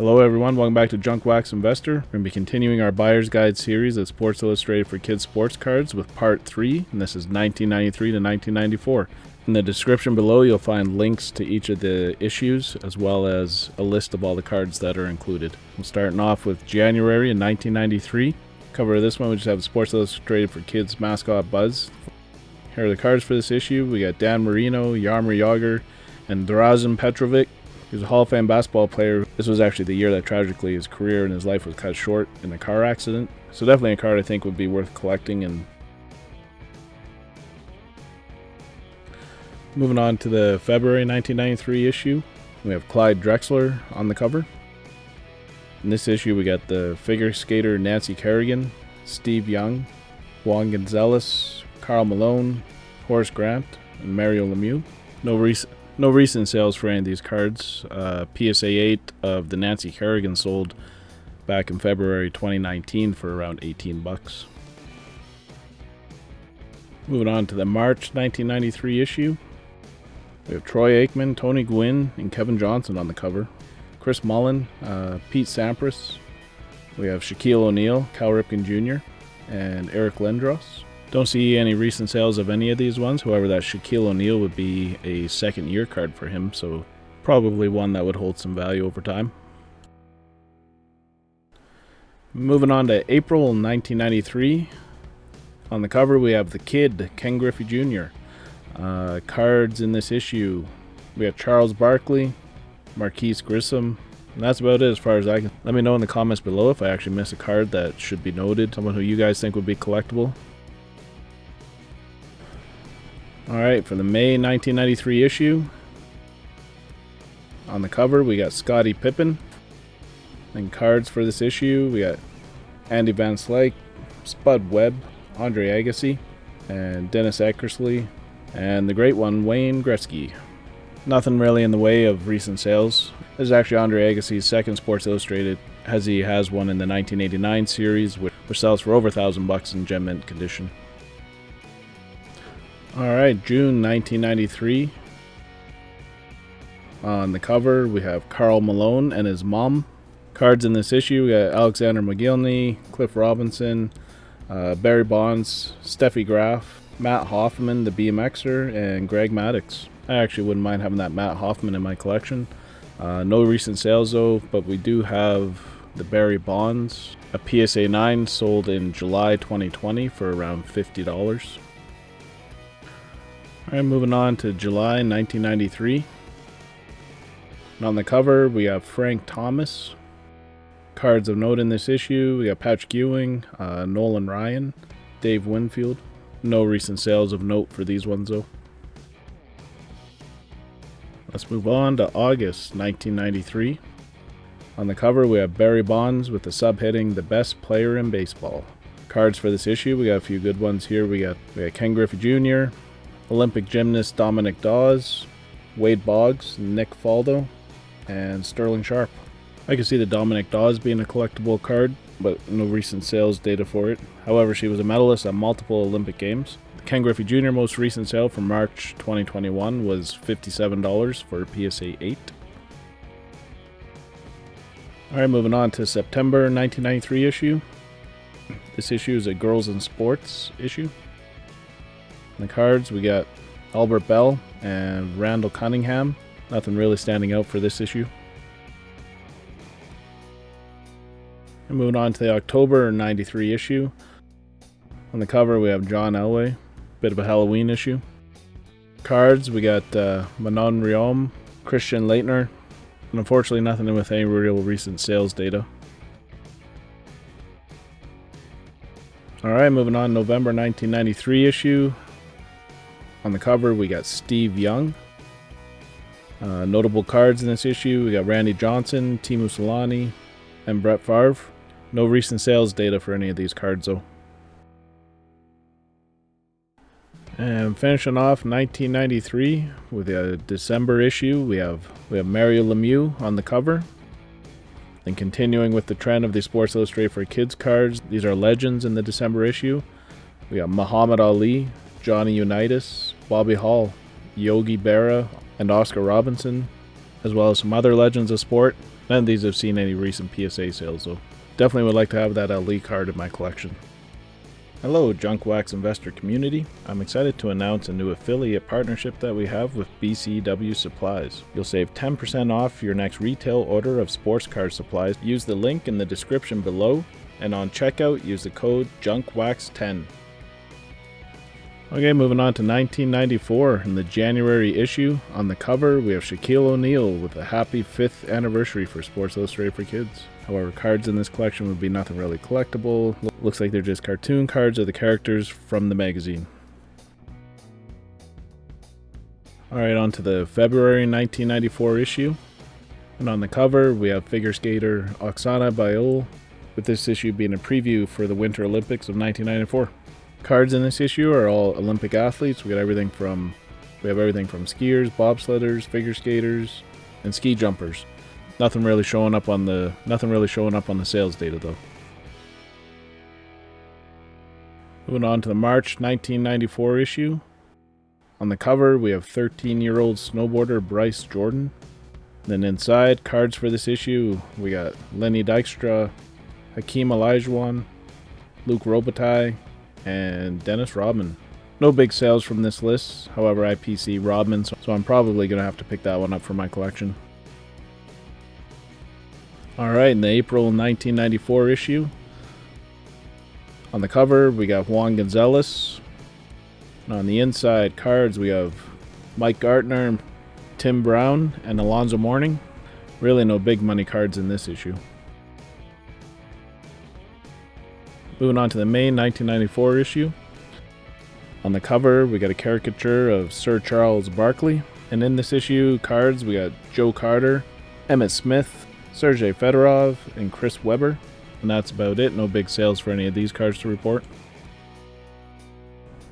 Hello everyone, welcome back to Junk Wax Investor. We're going to be continuing our Buyer's Guide series of Sports Illustrated for Kids sports cards with part 3, and this is 1993 to 1994. In the description below you'll find links to each of the issues as well as a list of all the cards that are included. We're starting off with January in 1993. Cover of this one we just have Sports Illustrated for Kids mascot Buzz. Here are the cards for this issue. We got Dan Marino, Jaromir Jagr, and Drazen Petrovic. He was a Hall of Fame basketball player. This was actually the year that tragically his career and his life was cut short in a car accident. So definitely a card I think would be worth collecting. And moving on to the February 1993 issue, we have Clyde Drexler on the cover. In this issue we got the figure skater Nancy Kerrigan, Steve Young, Juan Gonzalez, Karl Malone, Horace Grant, and Mario Lemieux. No recent sales for any of these cards. PSA 8 of the Nancy Kerrigan sold back in February 2019 for around 18 bucks. Moving on to the March 1993 issue. We have Troy Aikman, Tony Gwynn, and Kevin Johnson on the cover. Chris Mullin, Pete Sampras. We have Shaquille O'Neal, Cal Ripken Jr., and Eric Lindros. Don't see any recent sales of any of these ones. However, that Shaquille O'Neal would be a second year card for him, so probably one that would hold some value over time. Moving on to April 1993. On the cover we have the Kid, Ken Griffey Jr. Cards in this issue. We have Charles Barkley, Marquise Grissom. And that's about it as far as I can. Let me know in the comments below if I actually miss a card that should be noted. Someone who you guys think would be collectible. Alright, for the May 1993 issue, on the cover we got Scottie Pippen. And cards for this issue, we got Andy Van Slyke, Spud Webb, Andre Agassi, and Dennis Eckersley, and the great one, Wayne Gretzky. Nothing really in the way of recent sales. This is actually Andre Agassi's second Sports Illustrated, as he has one in the 1989 series, which sells for over $1,000 in gem mint condition. Alright, June 1993. On the cover we have Karl Malone and his mom. Cards in this issue, we got Alexander McGillney, Cliff Robinson, Barry Bonds, Steffi Graf, Matt Hoffman, the BMXer, and Greg Maddux. I actually wouldn't mind having that Matt Hoffman in my collection. No recent sales though, but we do have the Barry Bonds. A PSA 9 sold in July 2020 for around $50. Alright, moving on to July 1993. And on the cover, we have Frank Thomas. Cards of note in this issue, we got Patrick Ewing, Nolan Ryan, Dave Winfield. No recent sales of note for these ones though. Let's move on to August 1993. On the cover, we have Barry Bonds with the subheading, The Best Player in Baseball. Cards for this issue, we got a few good ones here. We got Ken Griffey Jr., Olympic gymnast Dominic Dawes, Wade Boggs, Nick Faldo, and Sterling Sharp. I can see the Dominic Dawes being a collectible card, but no recent sales data for it. However, she was a medalist at multiple Olympic Games. The Ken Griffey Jr. most recent sale from March 2021 was $57 for PSA 8. Alright, moving on to September 1993 issue. This issue is a Girls in Sports issue. In the cards, we got Albert Bell and Randall Cunningham. Nothing really standing out for this issue. And moving on to the October 93 issue. On the cover, we have John Elway. Bit of a Halloween issue. Cards, we got Manon Rhéaume, Christian Leitner, and unfortunately nothing with any real recent sales data. Alright, moving on, November 1993 issue. On the cover, we got Steve Young. Notable cards in this issue, we got Randy Johnson, Teemu Selanne, and Brett Favre. No recent sales data for any of these cards though. And finishing off 1993 with a December issue, we have Mario Lemieux on the cover. Then continuing with the trend of the Sports Illustrated for Kids cards, these are legends in the December issue. We got Muhammad Ali, Johnny Unitas, Bobby Hall, Yogi Berra, and Oscar Robinson, as well as some other legends of sport. None of these have seen any recent PSA sales though. Definitely would like to have that LE card in my collection. Hello Junk Wax investor community. I'm excited to announce a new affiliate partnership that we have with BCW Supplies. You'll save 10% off your next retail order of sports card supplies. Use the link in the description below, and on checkout use the code JUNKWAX10. Okay, moving on to 1994. In the January issue, on the cover we have Shaquille O'Neal with a happy 5th anniversary for Sports Illustrated for Kids. However, cards in this collection would be nothing really collectible. Looks like they're just cartoon cards of the characters from the magazine. Alright, on to the February 1994 issue. And on the cover we have figure skater Oksana Bayol, with this issue being a preview for the Winter Olympics of 1994. Cards in this issue are all Olympic athletes. We have everything from skiers, bobsledders, figure skaters, and ski jumpers. Nothing really showing up on the sales data though. Moving on to the March 1994 issue. On the cover we have 13-year-old snowboarder Bryce Jordan. Then inside, cards for this issue, we got Lenny Dykstra, Hakeem Olajuwon, Luc Robitaille, and Dennis Rodman. No big sales from this list, however I PC Rodman, so I'm probably going to have to pick that one up for my collection. Alright, in the April 1994 issue, on the cover we got Juan Gonzalez, and on the inside cards we have Mike Gartner, Tim Brown, and Alonzo Mourning. Really no big money cards in this issue. Moving on to the May 1994 issue. On the cover, we got a caricature of Sir Charles Barkley. And in this issue, cards, we got Joe Carter, Emmett Smith, Sergei Fedorov, and Chris Webber. And that's about it. No big sales for any of these cards to report.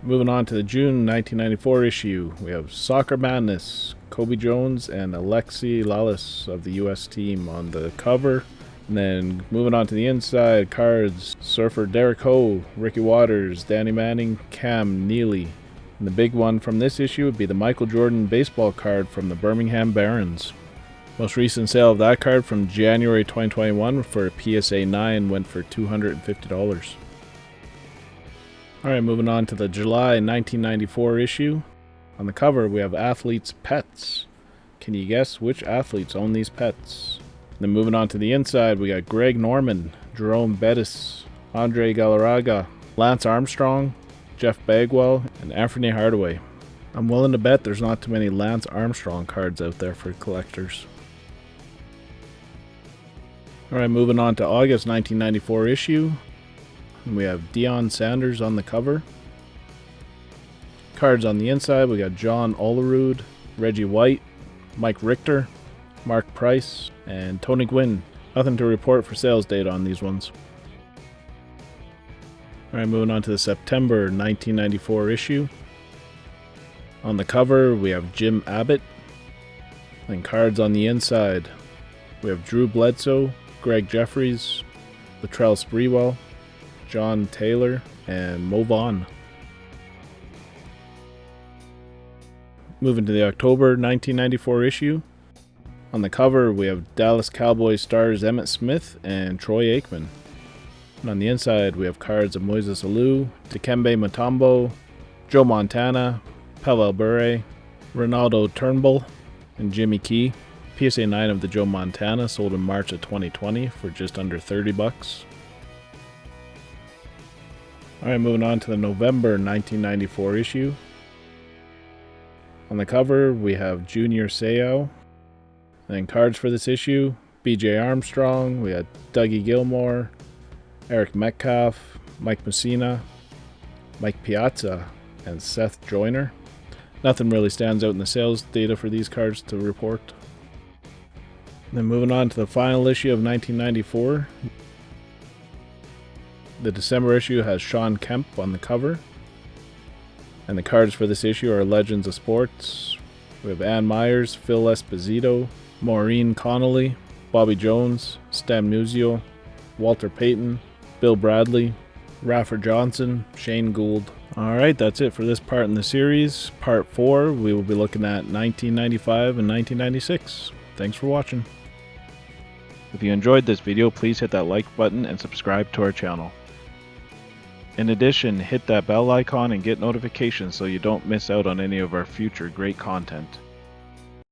Moving on to the June 1994 issue, we have Soccer Madness, Kobe Jones, and Alexi Lalas of the US team on the cover. And then moving on to the inside, cards, Surfer Derek Ho, Ricky Waters, Danny Manning, Cam Neely. And the big one from this issue would be the Michael Jordan baseball card from the Birmingham Barons. Most recent sale of that card from January 2021 for a PSA 9 went for $250. Alright, moving on to the July 1994 issue. On the cover we have athletes' pets. Can you guess which athletes own these pets? Then moving on to the inside, we got Greg Norman, Jerome Bettis, Andre Galarraga, Lance Armstrong, Jeff Bagwell, and Anthony Hardaway. I'm willing to bet there's not too many Lance Armstrong cards out there for collectors. Alright, moving on to August 1994 issue. And we have Deion Sanders on the cover. Cards on the inside, we got John Olerud, Reggie White, Mike Richter, Mark Price, and Tony Gwynn. Nothing to report for sales data on these ones. Alright, moving on to the September 1994 issue. On the cover, we have Jim Abbott. And cards on the inside, we have Drew Bledsoe, Greg Jeffries, Latrell Sprewell, John Taylor, and Mo Vaughn. Moving to the October 1994 issue. On the cover, we have Dallas Cowboys stars Emmett Smith and Troy Aikman. And on the inside, we have cards of Moises Alou, Dikembe Mutombo, Joe Montana, Pavel Bure, Ronaldo Turnbull, and Jimmy Key. PSA 9 of the Joe Montana sold in March of 2020 for just under $30. Alright, moving on to the November 1994 issue. On the cover, we have Junior Seau. And then cards for this issue, BJ Armstrong, we had Dougie Gilmore, Eric Metcalf, Mike Messina, Mike Piazza, and Seth Joyner. Nothing really stands out in the sales data for these cards to report. And then moving on to the final issue of 1994. The December issue has Sean Kemp on the cover. And the cards for this issue are Legends of Sports. We have Ann Myers, Phil Esposito, Maureen Connolly, Bobby Jones, Stan Musial, Walter Payton, Bill Bradley, Raffer Johnson, Shane Gould. Alright, that's it for this part in the series. Part 4, we will be looking at 1995 and 1996. Thanks for watching. If you enjoyed this video, please hit that like button and subscribe to our channel. In addition, hit that bell icon and get notifications so you don't miss out on any of our future great content.